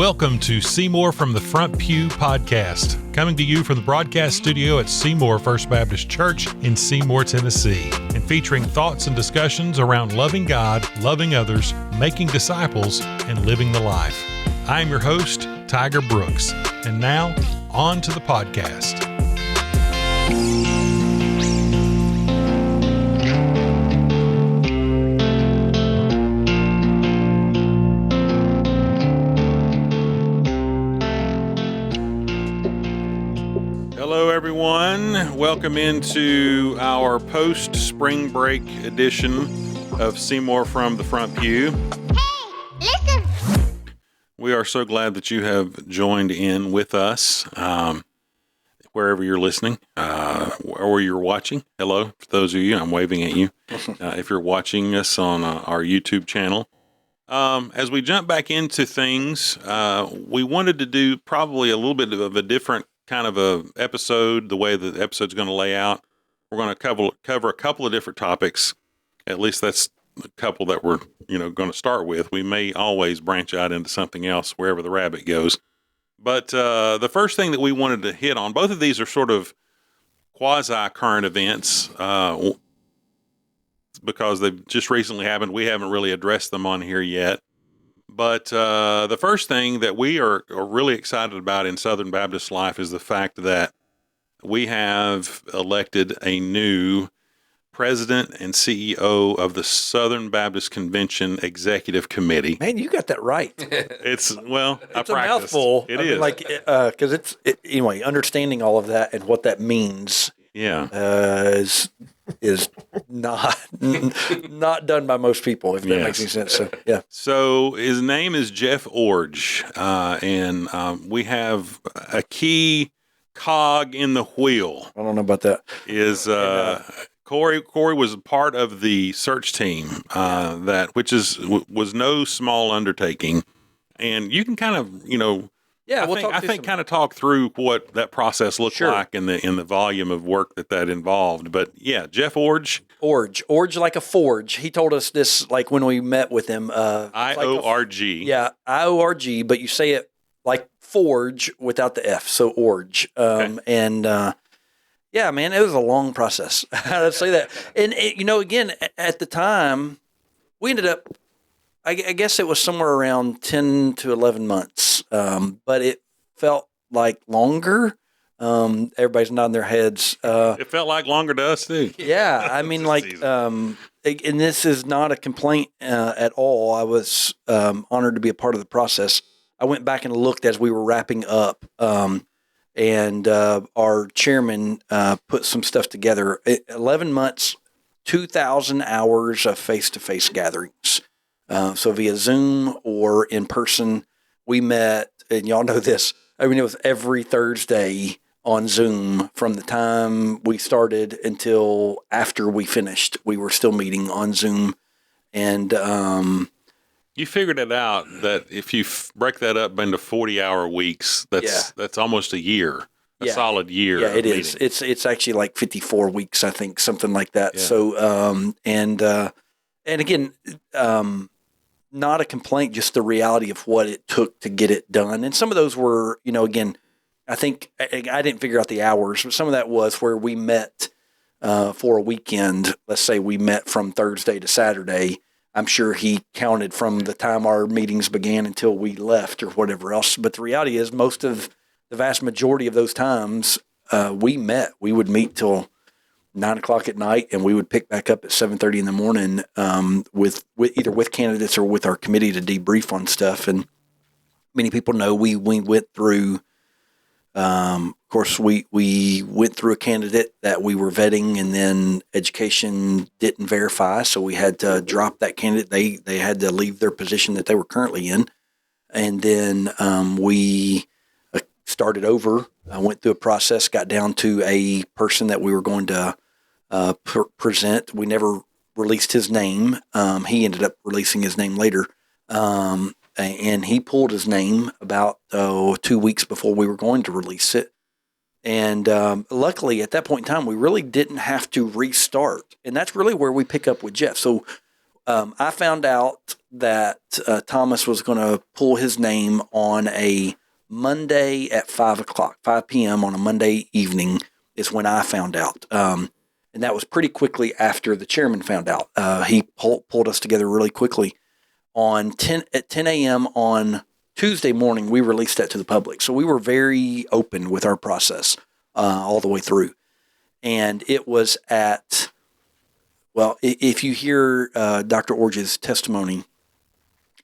Welcome to Seymour from the Front Pew podcast, coming to you from the broadcast studio at Seymour First Baptist Church in Seymour, Tennessee, and featuring thoughts and discussions around loving God, loving others, making disciples, and living the life. I am your host, Tiger Brooks, and now, on to the podcast. Hello, everyone. Welcome into our post-spring break edition of Seymour from the Front Pew. Hey, listen. We are so glad that you have joined in with us, wherever you're listening or you're watching. Hello, for those of you, I'm waving at you. If you're watching us on our YouTube channel. As we jump back into things, we wanted to do probably a little bit of a different kind of a episode, the way the episode's going to lay out. We're going to cover a couple of different topics. At least that's a couple that we're, going to start with. We may always branch out into something else wherever the rabbit goes. But the first thing that we wanted to hit on, both of these are sort of quasi-current events because they've just recently happened. We haven't really addressed them on here yet. But the first thing that we are really excited about in Southern Baptist life is the fact that we have elected a new president and CEO of the Southern Baptist Convention Executive Committee. Man, you got that right. It's a It mouthful. is. Because anyway, understanding all of that and what that means. Yeah. Is not done by most people, if that makes any sense. So, yeah. So his name is Jeff Orge, and we have a key cog in the wheel. I don't know about that. Is Corey was a part of the search team was no small undertaking, and you can kind of I think kind of talk through what that process looked like and the volume of work that involved. But yeah, Jeff Orge like a forge. He told us this like when we met with him. IORG. IORG, but you say it like forge without the F, so Orge. Yeah, man, it was a long process. I'd say that. And, again, at the time, we ended up, I guess it was somewhere around 10 to 11 months, but it felt like longer. Everybody's nodding their heads. It felt like longer to us, too. Yeah, I mean, and this is not a complaint at all. I was honored to be a part of the process. I went back and looked as we were wrapping up, and our chairman put some stuff together. 11 months, 2,000 hours of face-to-face gatherings. So via Zoom or in person, we met, and y'all know this. I mean, it was every Thursday on Zoom from the time we started until after we finished. We were still meeting on Zoom. And you figured it out that if you break that up into 40-hour weeks, that's almost a year, solid year. Yeah, it is. It's actually like 54 weeks, I think, something like that. Yeah. So, and again, not a complaint, just the reality of what it took to get it done. And some of those were, again, I think I didn't figure out the hours, but some of that was where we met for a weekend. Let's say we met from Thursday to Saturday. I'm sure he counted from the time our meetings began until we left or whatever else. But the reality is the vast majority of those times we met. We would meet till 9 o'clock at night, and we would pick back up at 7:30 in the morning with either with candidates or with our committee to debrief on stuff. And many people know we went through. Of course, we went through a candidate that we were vetting, and then education didn't verify, so we had to drop that candidate. They had to leave their position that they were currently in, and then we started over. I went through a process, got down to a person that we were going to present. We never released his name. He ended up releasing his name later. And he pulled his name about 2 weeks before we were going to release it. And luckily, at that point in time, we really didn't have to restart. And that's really where we pick up with Jeff. So I found out that Thomas was going to pull his name on a Monday at 5 p.m. on a Monday evening is when I found out. And that was pretty quickly after the chairman found out. He pulled us together really quickly. At 10 a.m. on Tuesday morning, we released that to the public. So we were very open with our process all the way through. And it was if you hear Dr. Orge's testimony,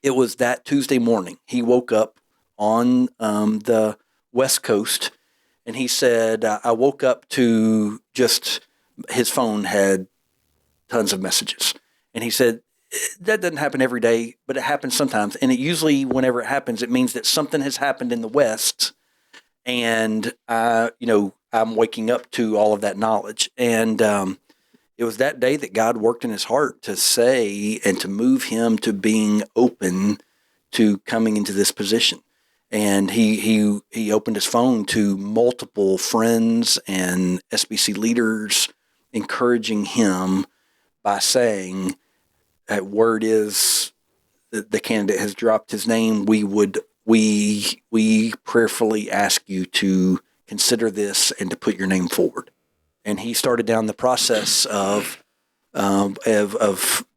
it was that Tuesday morning. He woke up on the West Coast, and he said, I woke up to just his phone had tons of messages. And he said, that doesn't happen every day, but it happens sometimes. And it usually, whenever it happens, it means that something has happened in the West, and I'm waking up to all of that knowledge. And it was that day that God worked in his heart to say and to move him to being open to coming into this position. And he opened his phone to multiple friends and SBC leaders, encouraging him by saying, word is that the candidate has dropped his name. We prayerfully ask you to consider this and to put your name forward. And he started down the process of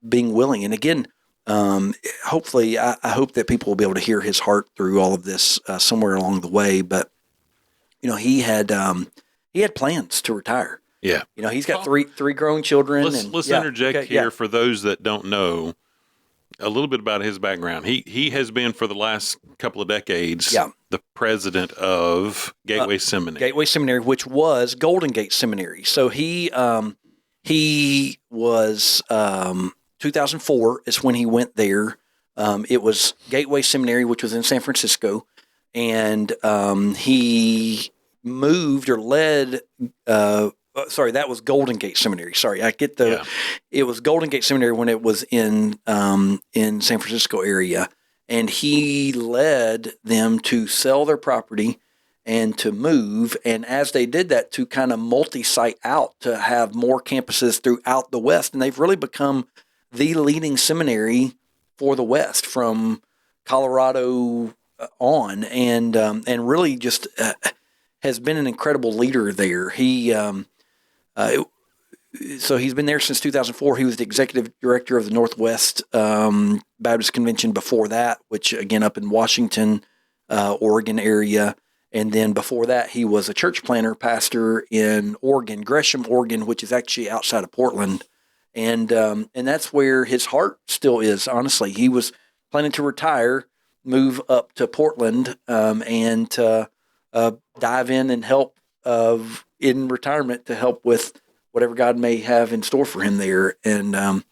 being willing. And again, hopefully, I hope that people will be able to hear his heart through all of this somewhere along the way. But he had plans to retire. Yeah, he's got three grown children. Let's interject here for those that don't know a little bit about his background. He has been for the last couple of decades the president of Gateway Seminary. Gateway Seminary, which was Golden Gate Seminary. So he was 2004 is when he went there. It was Gateway Seminary, which was in San Francisco, and he moved or led. That was Golden Gate Seminary. Sorry, It was Golden Gate Seminary when it was in San Francisco area, and he led them to sell their property and to move. And as they did that, to kind of multi-site out to have more campuses throughout the West, and they've really become the leading seminary for the West from Colorado on, and really just has been an incredible leader there. So he's been there since 2004. He was the executive director of the Northwest Baptist Convention before that, which again up in Washington, Oregon area. And then before that, he was a church planter pastor in Oregon, Gresham, Oregon, which is actually outside of Portland. And that's where his heart still is, honestly. He was planning to retire, move up to Portland, and to dive in and help in retirement to help with whatever God may have in store for him there, and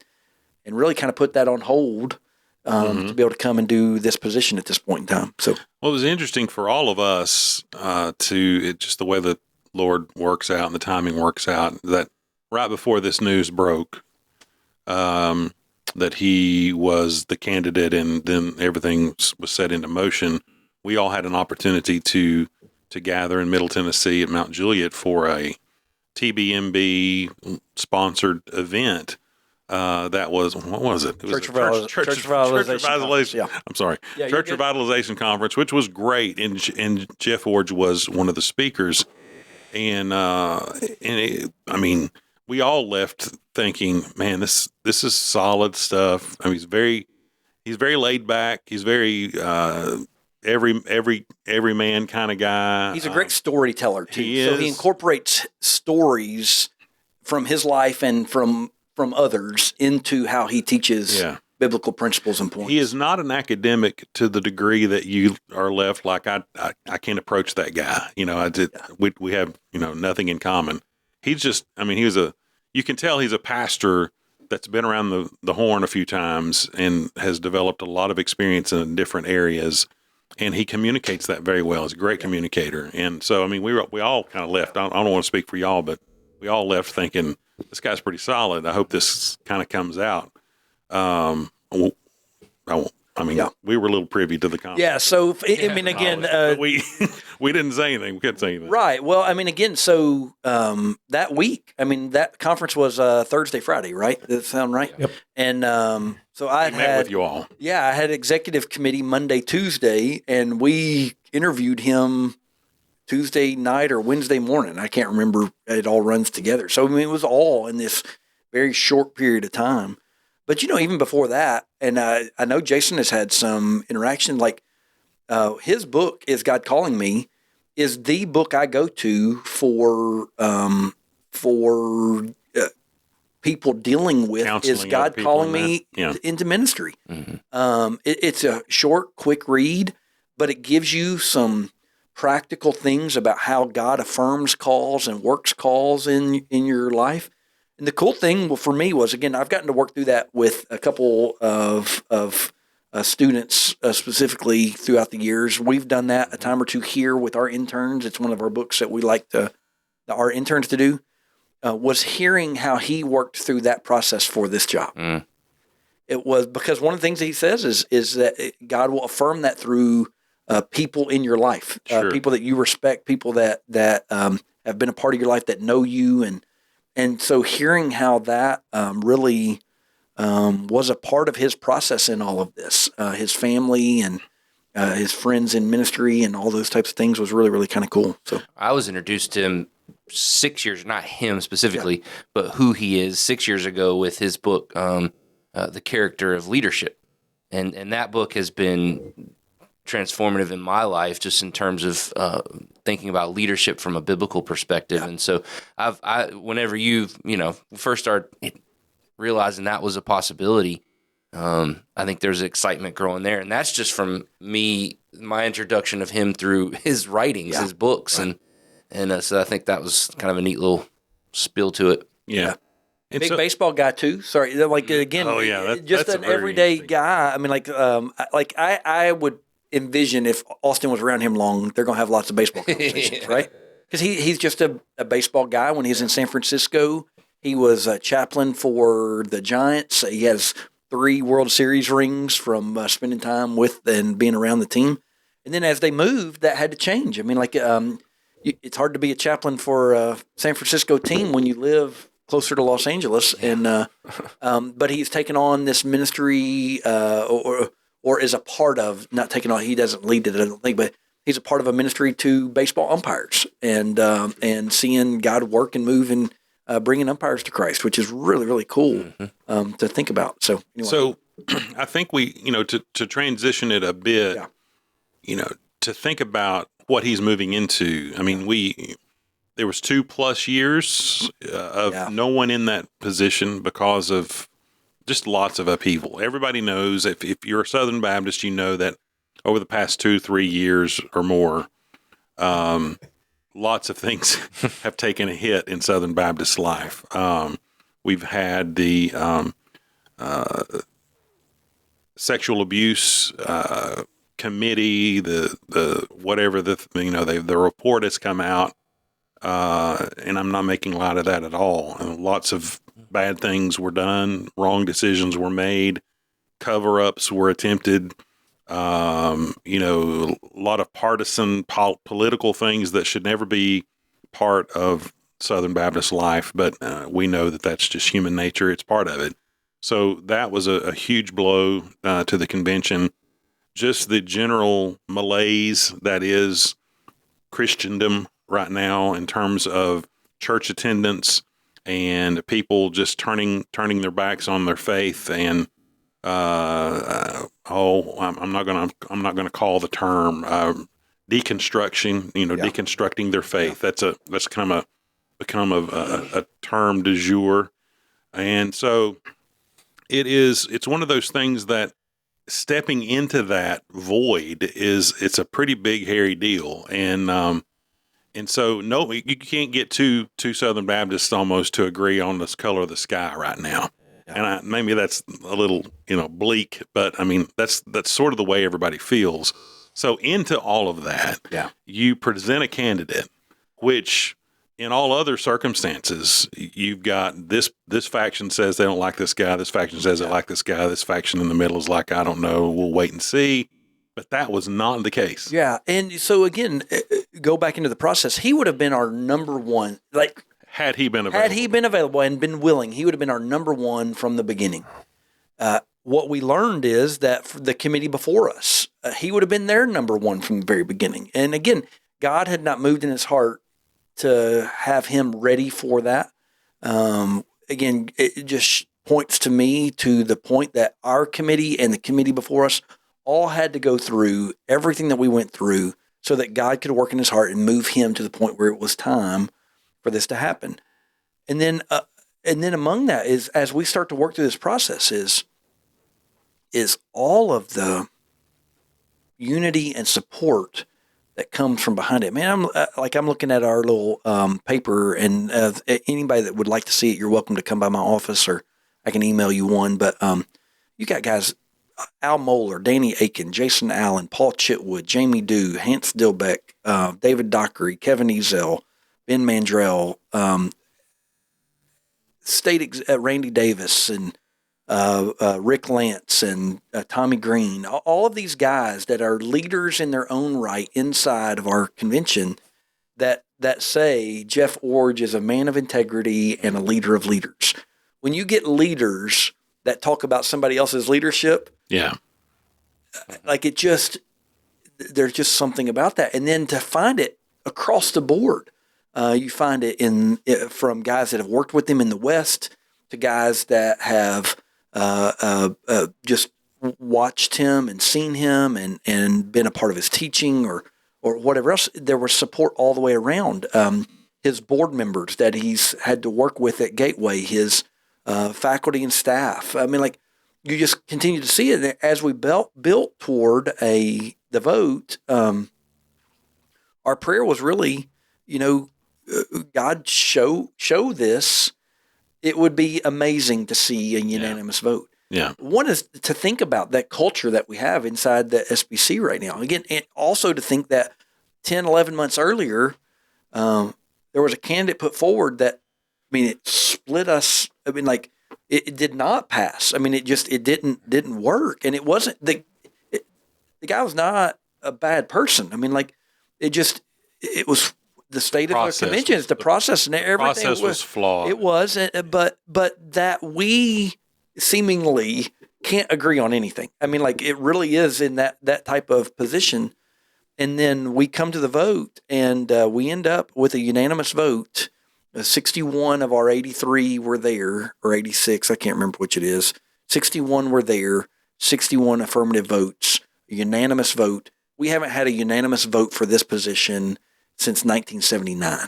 really kind of put that on hold to be able to come and do this position at this point in time. So, well, it was interesting for all of us just the way the Lord works out and the timing works out, that right before this news broke, that he was the candidate and then everything was set into motion, we all had an opportunity to gather in Middle Tennessee at Mount Juliet for a TBMB sponsored event. That was, what was it? It was Church Revitalization. Yeah. I'm sorry. Church Revitalization Conference, which was great. And Jeff Orge was one of the speakers. And we all left thinking, man, this is solid stuff. I mean, he's very laid back. He's very, every man kind of guy. He's a great storyteller too. He so he incorporates stories from his life and from others into how he teaches biblical principles and points. He is not an academic to the degree that you are left like I can't approach that guy. We have nothing in common. He's just you can tell he's a pastor that's been around the horn a few times and has developed a lot of experience in different areas. And he communicates that very well. He's a great communicator. And so, we all kind of left. I don't want to speak for y'all, but we all left thinking, this guy's pretty solid. I hope this kind of comes out. I mean, Yeah. we were a little privy to the conference. Yeah. So, I mean, again, But we didn't say anything. We couldn't say anything. right. Well, I mean, again, so that week, I mean, that conference was Thursday, Friday, right? Does that sound right? Yep. And so I Met with you all. Yeah, I had executive committee Monday, Tuesday, and we interviewed him Tuesday night or Wednesday morning. I can't remember. It all runs together. So, I mean, it was all in this very short period of time. But, even before that, and I know Jason has had some interaction, like his book, Is God Calling Me, is the book I go to for people dealing with, Counseling is God other people calling in me that? Yeah. into ministry? Mm-hmm. It's a short, quick read, but it gives you some practical things about how God affirms calls and works calls in your life. And the cool thing for me was, again, I've gotten to work through that with a couple of students specifically throughout the years. We've done that a time or two here with our interns. It's one of our books that we like our interns to do. Was hearing how he worked through that process for this job. Mm. It was because one of the things he says is that God will affirm that through people in your life, Sure. people that you respect, people that have been a part of your life that know you, and so hearing how that really was a part of his process in all of this, his family and his friends in ministry and all those types of things was really, really kind of cool. So I was introduced to him 6 years, not him specifically, but who he is 6 years ago with his book, The Character of Leadership. And that book has been transformative in my life, just in terms of thinking about leadership from a biblical perspective. And so whenever you first started realizing that was a possibility, I think there's excitement growing there. And that's just from me, my introduction of him through his writings, his books. Right. And so I think that was kind of a neat little spill to it. Yeah. And big baseball guy too. Sorry, like again, just an everyday guy. I mean, I would envision if Austin was around him long, they're going to have lots of baseball conversations, right? Because he's just a baseball guy. When he's in San Francisco, he was a chaplain for the Giants. He has 3 World Series rings from spending time with and being around the team. And then as they moved, that had to change. I mean, it's hard to be a chaplain for a San Francisco team when you live closer to Los Angeles. And but he's taken on this ministry or is a part of, not taking on, he doesn't lead it, I don't think, but he's a part of a ministry to baseball umpires and seeing God work and move and bringing umpires to Christ, which is really, really cool to think about. So, anyway. So I think we, to transition it a bit, to think about what he's moving into. I mean, there was 2+ years of no one in that position because of just lots of upheaval. Everybody knows, if you're a Southern Baptist, you know that over the past 2-3 years or more, lots of things have taken a hit in Southern Baptist life. We've had the sexual abuse committee, the whatever the report has come out, and I'm not making light of that at all. And lots of bad things were done, wrong decisions were made, cover-ups were attempted. A lot of partisan political things that should never be part of Southern Baptist life, but we know that that's just human nature. It's part of it. So that was a huge blow to the convention. Just the general malaise that is Christendom right now in terms of church attendance and people just turning their backs on their faith and I'm not gonna call the term deconstruction. Deconstructing their faith. That's become a term du jour, and so it's one of those things that stepping into that void it's a pretty big hairy deal, and so no, you can't get two Southern Baptists almost to agree on this color of the sky right now. And maybe that's a little, bleak, but I mean, that's sort of the way everybody feels. So into all of that, you present a candidate, which in all other circumstances, you've got this faction says they don't like this guy. This faction says they like this guy. This faction in the middle is like, I don't know. We'll wait and see. But that was not the case. Yeah. And so again, go back into the process. He would have been our number one. Like, had he been available. Had he been available and been willing, he would have been our number one from the beginning. What we learned is that for the committee before us, he would have been their number one from the very beginning. And again, God had not moved in his heart to have him ready for that. Again, it just points to me to the point that our committee and the committee before us all had to go through everything that we went through so that God could work in his heart and move him to the point where it was time for this to happen. And then among that is, as we start to work through this process, is all of the unity and support that comes from behind it. Man, I'm looking at our little paper, and anybody that would like to see it, you're welcome to come by my office, or I can email you one. But you got guys, Al Moeller, Danny Aiken, Jason Allen, Paul Chitwood, Jamie Dew, Hans Dilbeck, David Dockery, Kevin Ezel, Ben Mandrell, Randy Davis, and Rick Lance, and Tommy Green, all of these guys that are leaders in their own right inside of our convention that say Jeff Orge is a man of integrity and a leader of leaders. When you get leaders that talk about somebody else's leadership, like there's just something about that. And then to find it across the board, you find it from guys that have worked with him in the West to guys that have just watched him and seen him and been a part of his teaching or whatever else. There was support all the way around. His board members that he's had to work with at Gateway, his faculty and staff. I mean, like, you just continue to see it as we built toward the vote. Our prayer was really, God show this. It would be amazing to see a unanimous vote. Yeah. One is to think about that culture that we have inside the SBC right now. Again, and also to think that 10, 11 months earlier, there was a candidate put forward that, it split us. It did not pass. It didn't work. And it wasn't, the guy was not a bad person. It was the state of our convention, the process and everything. The process was flawed. It was, but that we seemingly can't agree on anything. It really is in that type of position. And then we come to the vote, and we end up with a unanimous vote. 61 of our 83 were there, or 86, I can't remember which it is. 61 were there, 61 affirmative votes, a unanimous vote. We haven't had a unanimous vote for this position since 1979.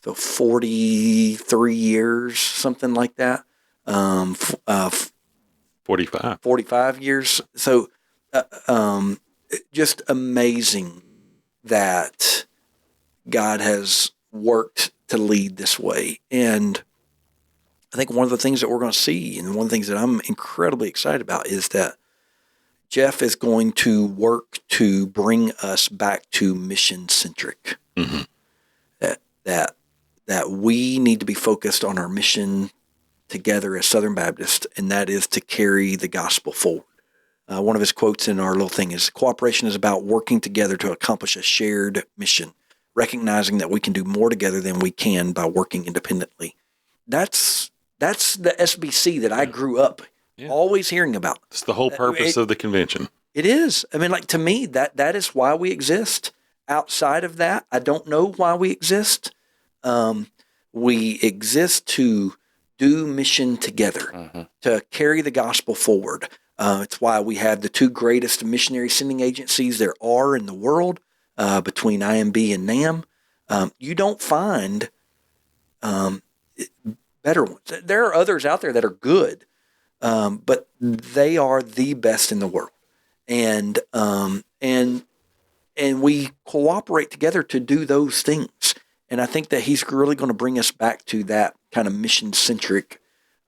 So 43 years, something like that. 45. 45 years. So just amazing that God has worked to lead this way. And I think one of the things that we're going to see, and one of the things that I'm incredibly excited about, is that Jeff is going to work to bring us back to mission-centric. Mm-hmm. That we need to be focused on our mission together as Southern Baptists, and that is to carry the gospel forward. One of his quotes in our little thing is, cooperation is about working together to accomplish a shared mission, recognizing that we can do more together than we can by working independently. That's the SBC that I grew up always hearing about. It's the whole purpose of the convention. It is. To me, that is why we exist. Outside of that, I don't know why we exist. We exist to do mission together, to carry the gospel forward. It's why we have the two greatest missionary sending agencies there are in the world, between IMB and NAM. You don't find better ones. There are others out there that are good, but they are the best in the world. And we cooperate together to do those things. And I think that he's really going to bring us back to that kind of mission-centric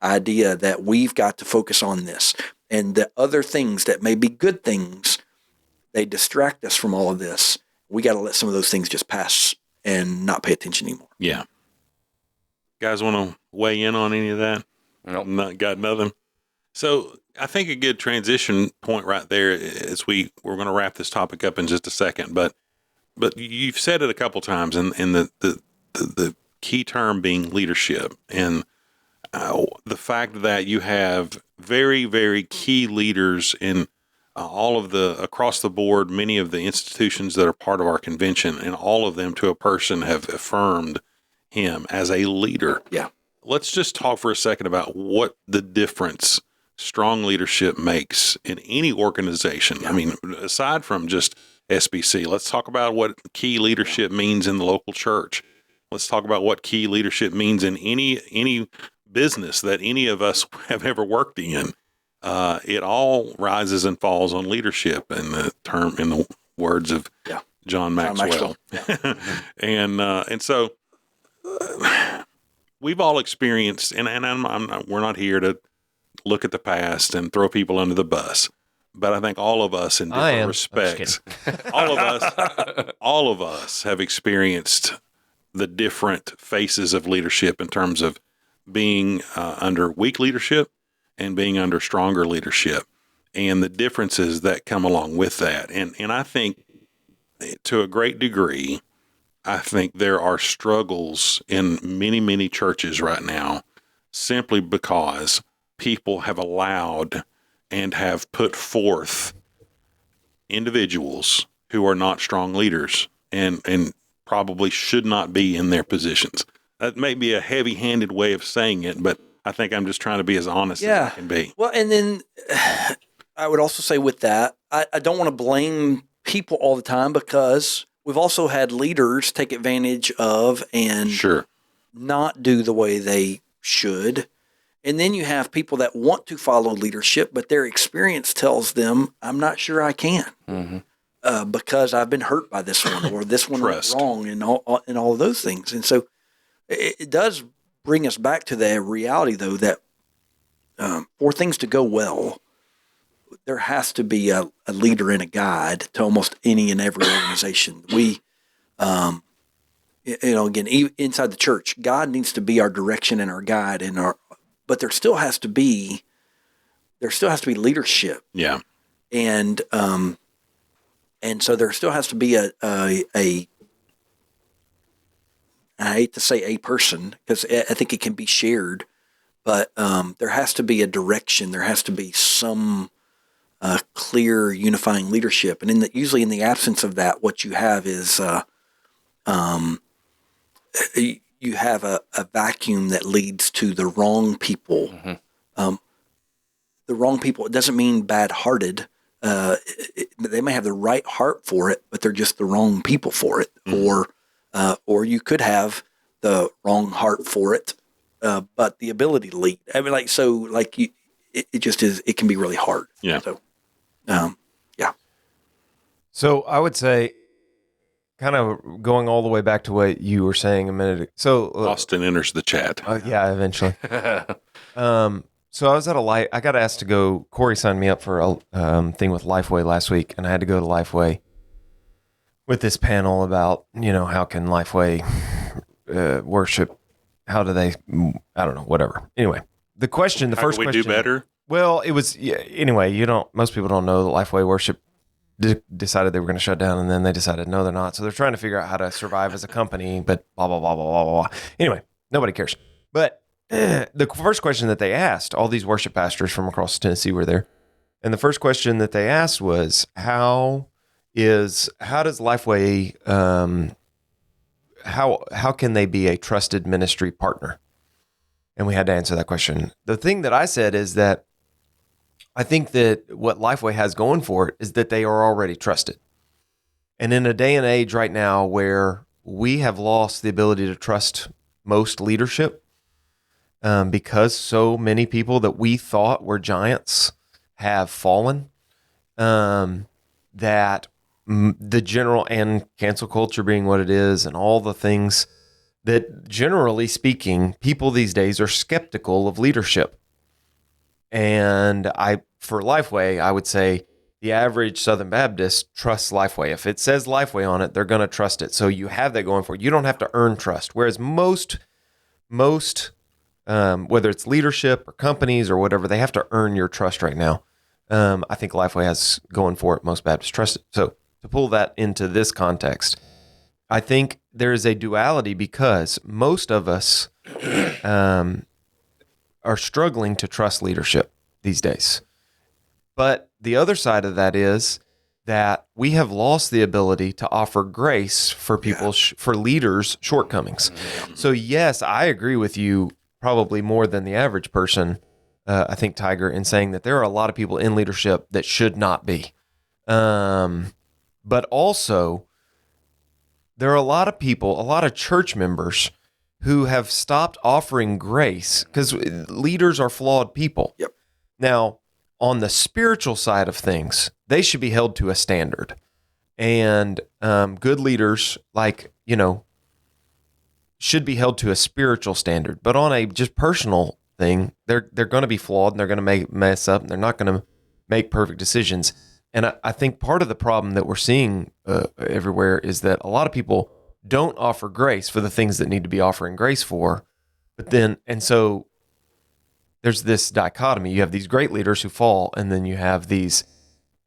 idea that we've got to focus on this. And the other things that may be good things, they distract us from all of this. We got to let some of those things just pass and not pay attention anymore. Yeah. Guys want to weigh in on any of that? Nope. Got nothing. So I think a good transition point right there is we're going to wrap this topic up in just a second, but you've said it a couple times, and the key term being leadership, and the fact that you have very, very key leaders in all of the across the board, many of the institutions that are part of our convention, and all of them to a person have affirmed him as a leader. Yeah. Let's just talk for a second about what the difference strong leadership makes in any organization. Yeah. I mean, aside from just SBC, let's talk about what key leadership means in the local church. Let's talk about what key leadership means in any business that any of us have ever worked in. It all rises and falls on leadership, in the words of John Maxwell. Yeah. and so we've all experienced, and we're not here to look at the past and throw people under the bus, but I think all of us in different respects, all of us have experienced the different phases of leadership in terms of being under weak leadership and being under stronger leadership, and the differences that come along with that. And I think to a great degree, I think there are struggles in many, many churches right now simply because people have allowed and have put forth individuals who are not strong leaders and probably should not be in their positions. That may be a heavy-handed way of saying it, but I think I'm just trying to be as honest as I can be. Well, and then I would also say with that, I don't want to blame people all the time, because we've also had leaders take advantage of and not do the way they should. And then you have people that want to follow leadership, but their experience tells them, I'm not sure I can, because I've been hurt by this one, or this one went wrong, and all of those things. And so it does bring us back to the reality, though, that for things to go well, there has to be a leader and a guide to almost any and every organization. We, again, inside the church, God needs to be our direction and our guide, but there still has to be leadership. Yeah. And so there still has to be I hate to say a person, because I think it can be shared, but there has to be a direction. There has to be some clear unifying leadership. And usually in the absence of that, what you have is you have a vacuum that leads to the wrong people. Mm-hmm. The wrong people, it doesn't mean bad-hearted. They may have the right heart for it, but they're just the wrong people for it. Mm-hmm. Or you could have the wrong heart for it, but the ability to lead. I mean, it just is. It can be really hard. Yeah. So, So I would say, kind of going all the way back to what you were saying a minute ago. So Austin enters the chat. Yeah, eventually. So I was at I got asked to go. Corey signed me up for a thing with Lifeway last week, and I had to go to Lifeway with this panel about, how can Lifeway worship? How do they? I don't know. Whatever. Anyway, the question, the first question. How do we do better? Well, it was anyway. Most people don't know that Lifeway worship decided they were going to shut down, and then they decided no, they're not. So they're trying to figure out how to survive as a company, but blah blah blah blah blah blah. Anyway, nobody cares. But the first question that they asked, all these worship pastors from across Tennessee were there, and the first question that they asked was, how does Lifeway, how can they be a trusted ministry partner? And we had to answer that question. The thing that I said is that I think that what Lifeway has going for it is that they are already trusted. And in a day and age right now where we have lost the ability to trust most leadership, because so many people that we thought were giants have fallen, that the general and cancel culture being what it is, and all the things that, generally speaking, people these days are skeptical of leadership. And for Lifeway, I would say the average Southern Baptist trusts Lifeway. If it says Lifeway on it, they're going to trust it. So you have that going for you. You don't have to earn trust. Whereas most most, whether it's leadership or companies or whatever, they have to earn your trust right now. I think Lifeway has going for it. Most Baptists trust it. So to pull that into this context, I think there is a duality because most of us are struggling to trust leadership these days. But the other side of that is that we have lost the ability to offer grace for people, for leaders' shortcomings. So yes, I agree with you probably more than the average person, I think, Tiger, in saying that there are a lot of people in leadership that should not be. But also, there are a lot of people, a lot of church members who have stopped offering grace because leaders are flawed people. Yep. Now, on the spiritual side of things, they should be held to a standard. And good leaders, should be held to a spiritual standard. But on a just personal thing, they're going to be flawed and they're going to mess up and they're not going to make perfect decisions. And I think part of the problem that we're seeing everywhere is that a lot of people don't offer grace for the things that need to be offering grace for. And so there's this dichotomy. You have these great leaders who fall, and then you have these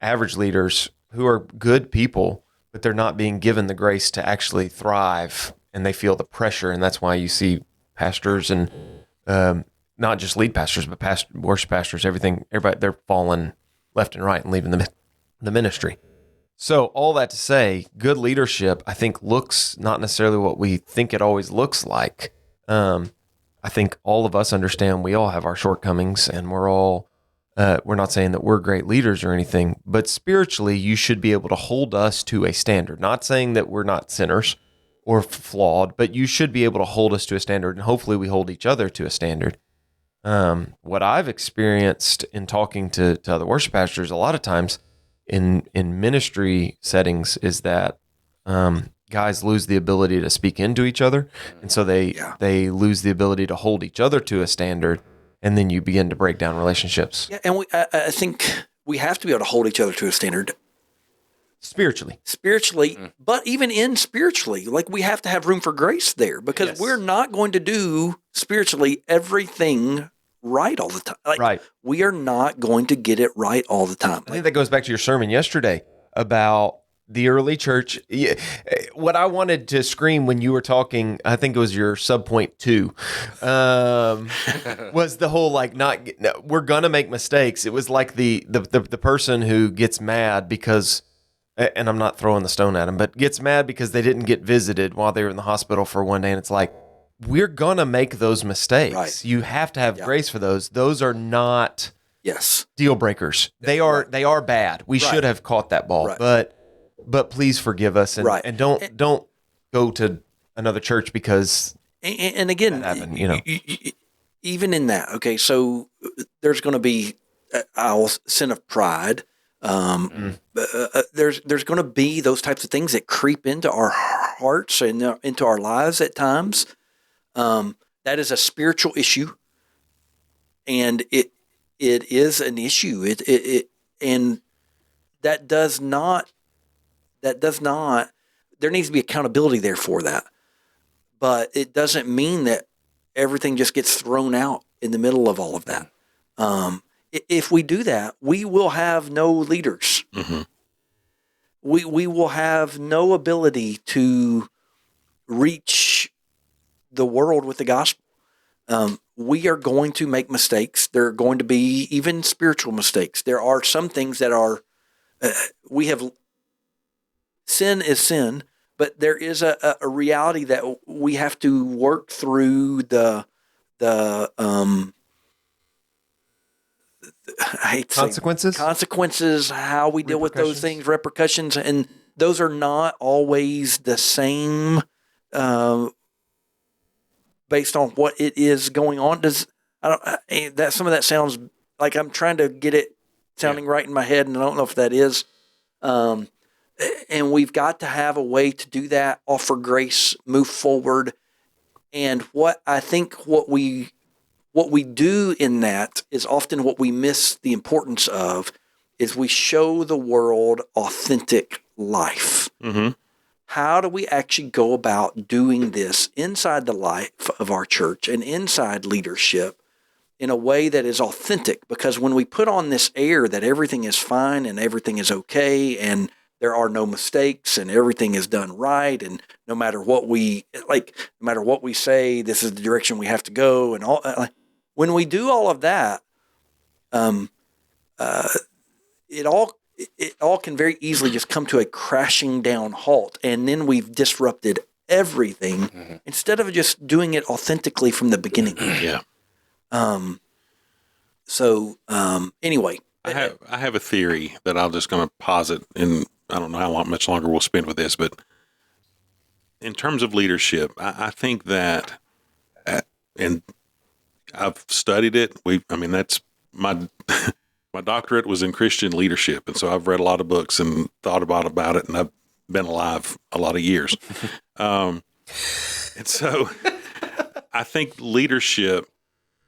average leaders who are good people, but they're not being given the grace to actually thrive, and they feel the pressure. And that's why you see pastors and not just lead pastors, but worship pastors, everybody, they're falling left and right and leaving the ministry. So all that to say, good leadership, I think, looks not necessarily what we think it always looks like. I think all of us understand we all have our shortcomings, and we're not saying that we're great leaders or anything, but spiritually, you should be able to hold us to a standard. Not saying that we're not sinners or flawed, but you should be able to hold us to a standard, and hopefully we hold each other to a standard. What I've experienced in talking to other worship pastors a lot of times in ministry settings is that guys lose the ability to speak into each other, and so they lose the ability to hold each other to a standard, and then you begin to break down relationships. Yeah, and I think we have to be able to hold each other to a standard. Spiritually, but even in spiritually, we have to have room for grace there, because we're not going to do spiritually everything right all the time. Right. We are not going to get it right all the time. I think that goes back to your sermon yesterday about the early church. What I wanted to scream when you were talking, I think it was your subpoint 2, was the whole we're gonna make mistakes. It was like the person who gets mad because, and I'm not throwing the stone at him, but gets mad because they didn't get visited while they were in the hospital for one day, and it's like, we're gonna make those mistakes. Right. You have to have grace for those. Those are not deal breakers. They are bad. We should have caught that ball, but please forgive us and don't go to another church because and again, that happened, even in that. Okay, so there's going to be sin of pride. There's going to be those types of things that creep into our hearts and into our lives at times. That is a spiritual issue, and it is an issue. And that does not. There needs to be accountability there for that, but it doesn't mean that everything just gets thrown out in the middle of all of that. If we do that, we will have no leaders. Mm-hmm. We will have no ability to reach the world with the gospel. We are going to make mistakes. There are going to be even spiritual mistakes. There are some things that are, sin is sin, but there is a reality that we have to work through the consequences, how we deal with those things, repercussions, and those are not always the same based on what it is going on. Some of that sounds like I'm trying to get it sounding right in my head, and I don't know if that is. And we've got to have a way to do that, offer grace, move forward. And what we do in that is often what we miss the importance of is we show the world authentic life. Mm-hmm. how do we actually go about doing this inside the life of our church and inside leadership in a way that is authentic? Because when we put on this air that everything is fine and everything is okay and there are no mistakes and everything is done right, and no matter what we say, this is the direction we have to go, and all. When we do all of that, it all can very easily just come to a crashing down halt, and then we've disrupted everything instead of just doing it authentically from the beginning. Yeah. Anyway, I have a theory that I'm just going to posit, and I don't know much longer we'll spend with this, but in terms of leadership, I think that, and I've studied it. That's my my doctorate was in Christian leadership, and so I've read a lot of books and thought about it, and I've been alive a lot of years. And so I think leadership,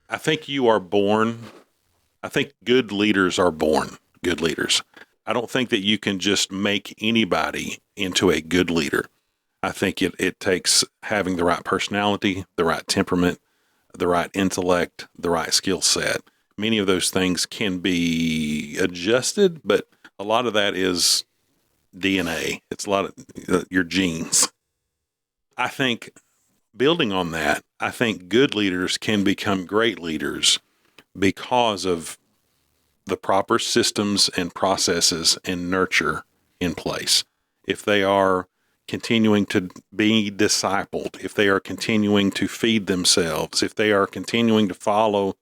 I think you are born, I think good leaders are born good leaders. I don't think that you can just make anybody into a good leader. I think it takes having the right personality, the right temperament, the right intellect, the right skill set. Many of those things can be adjusted, but a lot of that is DNA. It's a lot of your genes. I think building on that, I think good leaders can become great leaders because of the proper systems and processes and nurture in place. If they are continuing to be discipled, if they are continuing to feed themselves, if they are continuing to follow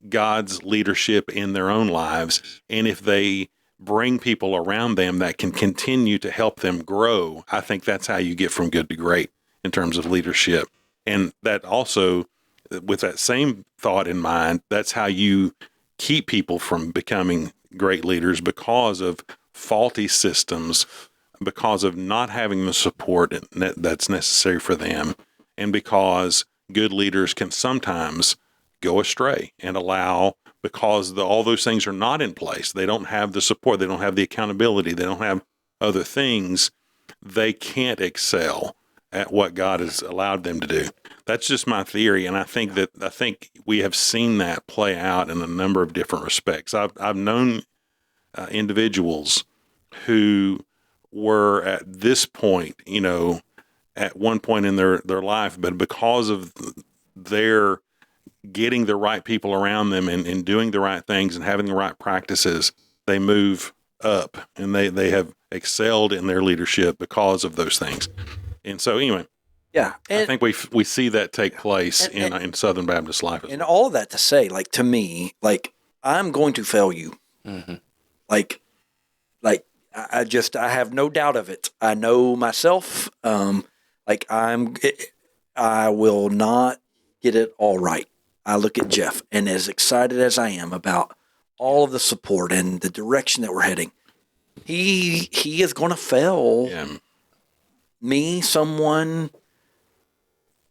God's leadership in their own lives, and if they bring people around them that can continue to help them grow, I think that's how you get from good to great in terms of leadership. And that also, with that same thought in mind, that's how you keep people from becoming great leaders, because of faulty systems, because of not having the support that's necessary for them, and because good leaders can sometimes go astray and because all those things are not in place. They don't have the support. They don't have the accountability. They don't have other things. They can't excel at what God has allowed them to do. That's just my theory, and I think we have seen that play out in a number of different respects. I've known individuals who were at this point, at one point in their life, but because of their getting the right people around them and doing the right things and having the right practices, they move up and they have excelled in their leadership because of those things. And so anyway, yeah, I think we see that take place in Southern Baptist life. And all of that to say, to me, I'm going to fail you. Mm-hmm. I have no doubt of it. I know myself. I will not get it all right. I look at Jeff, and as excited as I am about all of the support and the direction that we're heading, he is going to fail me, someone.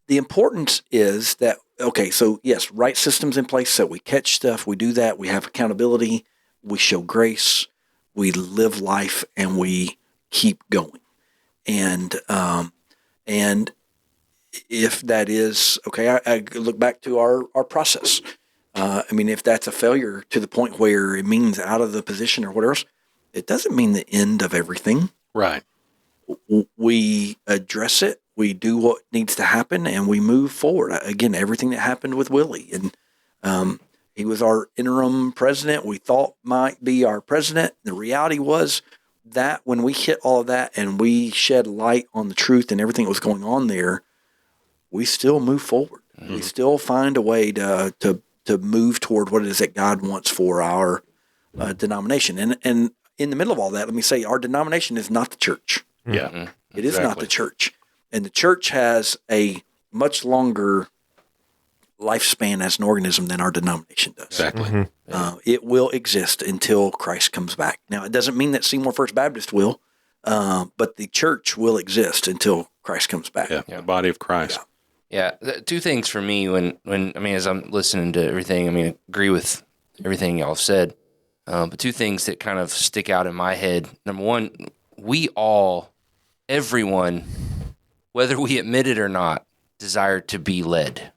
The importance is that, okay, so yes, right systems in place, so we catch stuff, we do that, we have accountability, we show grace, we live life, and we keep going. And if that is, okay, I look back to our process. If that's a failure to the point where it means out of the position or whatever else, it doesn't mean the end of everything. Right. We address it, we do what needs to happen, and we move forward. Again, everything that happened with Willie, and he was our interim president, we thought might be our president. The reality was that when we hit all of that and we shed light on the truth and everything that was going on there, we still move forward. Mm-hmm. We still find a way to move toward what it is that God wants for our denomination. And in the middle of all that, let me say, our denomination is not the church. Yeah, mm-hmm. It is not the church. And the church has a much longer lifespan as an organism than our denomination does. Exactly. Mm-hmm. It will exist until Christ comes back. Now, it doesn't mean that Seymour First Baptist will, but the church will exist until Christ comes back. Yeah, the body of Christ. Yeah. Two things for me when as I'm listening to everything, I agree with everything y'all have said, but two things that kind of stick out in my head. Number one, we all everyone, whether we admit it or not, desire to be led.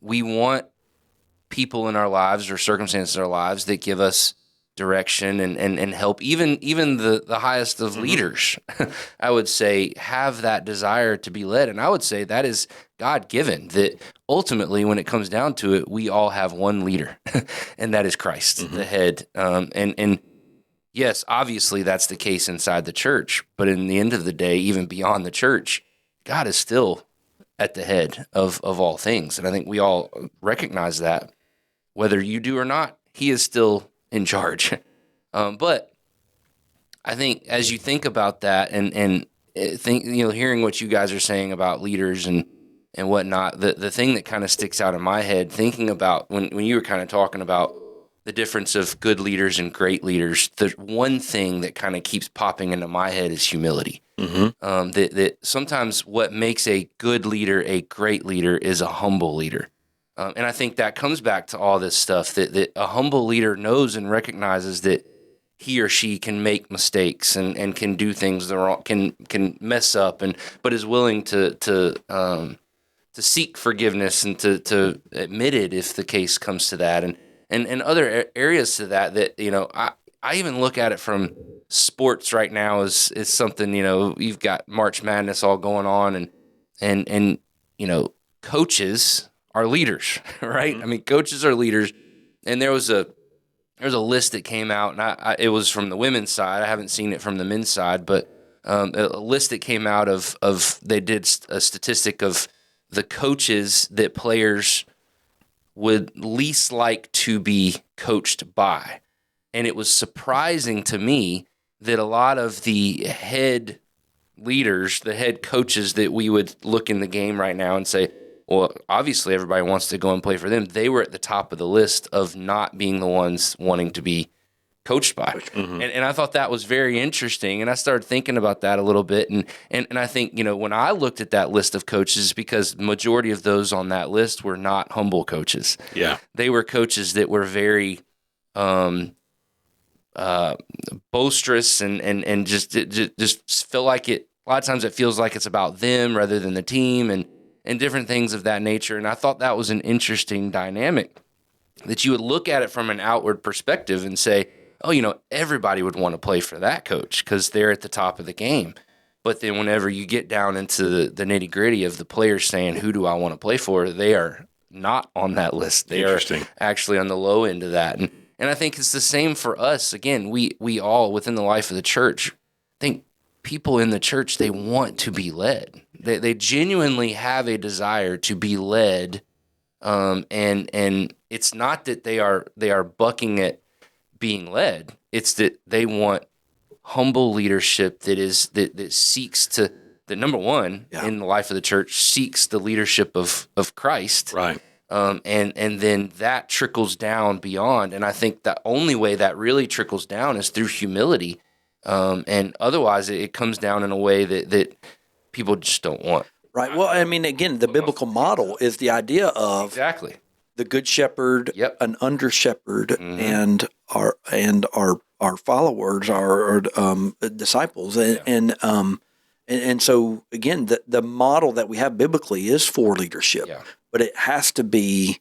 We want people in our lives or circumstances in our lives that give us direction and help. Even the highest of leaders, I would say, have that desire to be led. And I would say that is God-given, that ultimately, when it comes down to it, we all have one leader, and that is Christ, the head. And yes, obviously that's the case inside the church, but in the end of the day, even beyond the church, God is still at the head of all things. And I think we all recognize that. Whether you do or not, he is still in charge. But I think as you think about that and think, hearing what you guys are saying about leaders and whatnot, the thing that kind of sticks out in my head, thinking about when you were kind of talking about the difference of good leaders and great leaders, the one thing that kind of keeps popping into my head is humility. That sometimes what makes a good leader a great leader is a humble leader. And I think that comes back to all this stuff that a humble leader knows and recognizes that he or she can make mistakes and can do things the wrong, can mess up, but is willing to seek forgiveness and to admit it if the case comes to that, and other areas to that I even look at it from sports right now as something, you've got March Madness all going on and coaches are leaders, right? I mean, coaches are leaders, and there's a list that came out, and it was from the women's side. I haven't seen it from the men's side, but a list that came out of they did a statistic of the coaches that players would least like to be coached by, and it was surprising to me that a lot of the head leaders, the head coaches that we would look in the game right now and say, well, obviously everybody wants to go and play for them. They were at the top of the list of not being the ones wanting to be coached by. And I thought that was very interesting. And I started thinking about that a little bit. And I think, when I looked at that list of coaches, because the majority of those on that list were not humble coaches. Yeah. They were coaches that were very boisterous and just feel like it. A lot of times it feels like it's about them rather than the team and different things of that nature. And I thought that was an interesting dynamic, that you would look at it from an outward perspective and say, oh, everybody would want to play for that coach because they're at the top of the game. But then whenever you get down into the nitty gritty of the players saying, who do I want to play for? They are not on that list. They are actually on the low end of that. And I think it's the same for us. Again, we all within the life of the church, I think people in the church, they want to be led. They genuinely have a desire to be led, and it's not that they are bucking at being led. It's that they want humble leadership that seeks to, that number one in the life of the church seeks the leadership of Christ, right? And then that trickles down beyond. And I think the only way that really trickles down is through humility, and otherwise it comes down in a way that people just don't want. Right. Well, I mean, again, the biblical model is the idea of the good shepherd, an under shepherd, and our followers, our disciples, and so again, the model that we have biblically is for leadership, but it has to be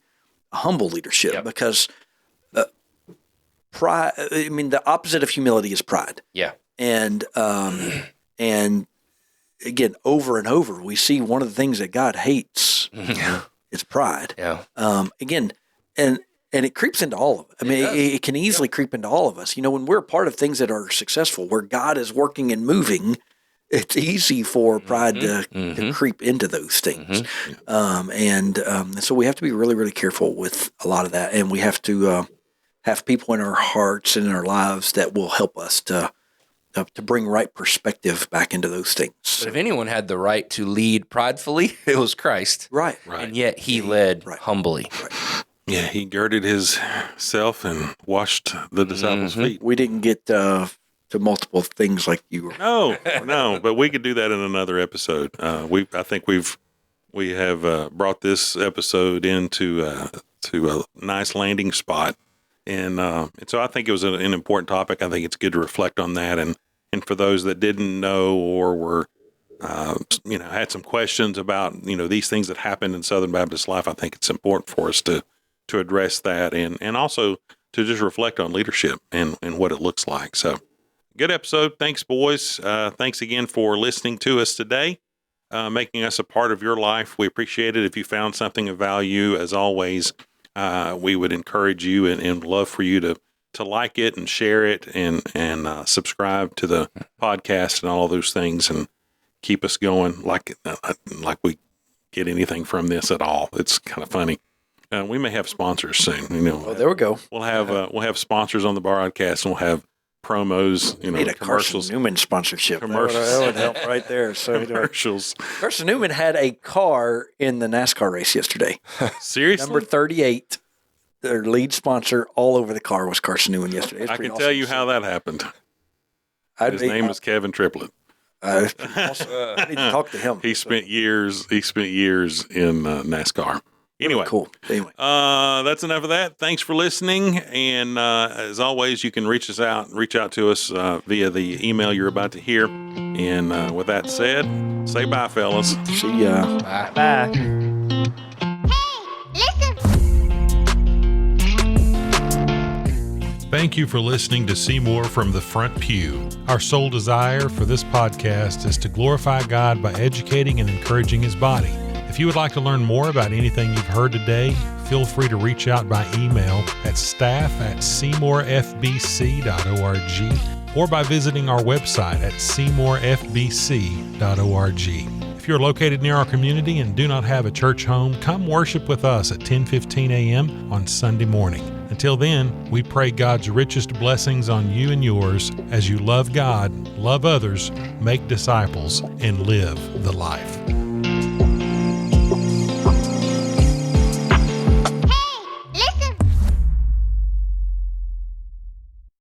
a humble leadership because pride. I mean, the opposite of humility is pride. Yeah, and again, over and over, we see one of the things that God hates is pride. Yeah. Again, and it creeps into all of it. I mean, it can easily creep into all of us. When we're a part of things that are successful, where God is working and moving, it's easy for pride to creep into those things. And so we have to be really, really careful with a lot of that. And we have to have people in our hearts and in our lives that will help us to bring right perspective back into those things. But if anyone had the right to lead pridefully, it was Christ. Right. And yet he led humbly. Right. Yeah, he girded himself and washed the disciples' feet. We didn't get to multiple things like you were. No, but we could do that in another episode. I think we have brought this episode into to a nice landing spot. And so I think it was an important topic. I think it's good to reflect on that. And for those that didn't know or were had some questions about, these things that happened in Southern Baptist life, I think it's important for us to address that and also to just reflect on leadership and what it looks like. So good episode. Thanks, boys. Thanks again for listening to us today, making us a part of your life. We appreciate it. If you found something of value, as always, we would encourage you and love for you to like it and share it and subscribe to the podcast and all those things and keep us going like we get anything from this at all. It's kind of funny. We may have sponsors soon. Oh, there we go. We'll have sponsors on the broadcast, and we'll have promos. Need a commercials. Carson Newman sponsorship. Commercials. That would help right there. So Commercials. Carson Newman had a car in the NASCAR race yesterday. Seriously, Number 38. Their lead sponsor all over the car was Carson Newman yesterday. I can tell you how that happened. His name is Kevin Triplett. I need to talk to him. He spent years in NASCAR. Anyway, cool. Anyway, that's enough of that. Thanks for listening. And as always, you can reach out to us via the email you're about to hear. And with that said, say bye, fellas. See ya. Bye. Bye. Listen. Thank you for listening to Seymour from the Front Pew. Our sole desire for this podcast is to glorify God by educating and encouraging His body. If you would like to learn more about anything you've heard today, feel free to reach out by email at staff@seymourfbc.org or by visiting our website at seymourfbc.org. If you're located near our community and do not have a church home, come worship with us at 10:15 a.m. on Sunday morning. Until then, we pray God's richest blessings on you and yours as you love God, love others, make disciples, and live the life.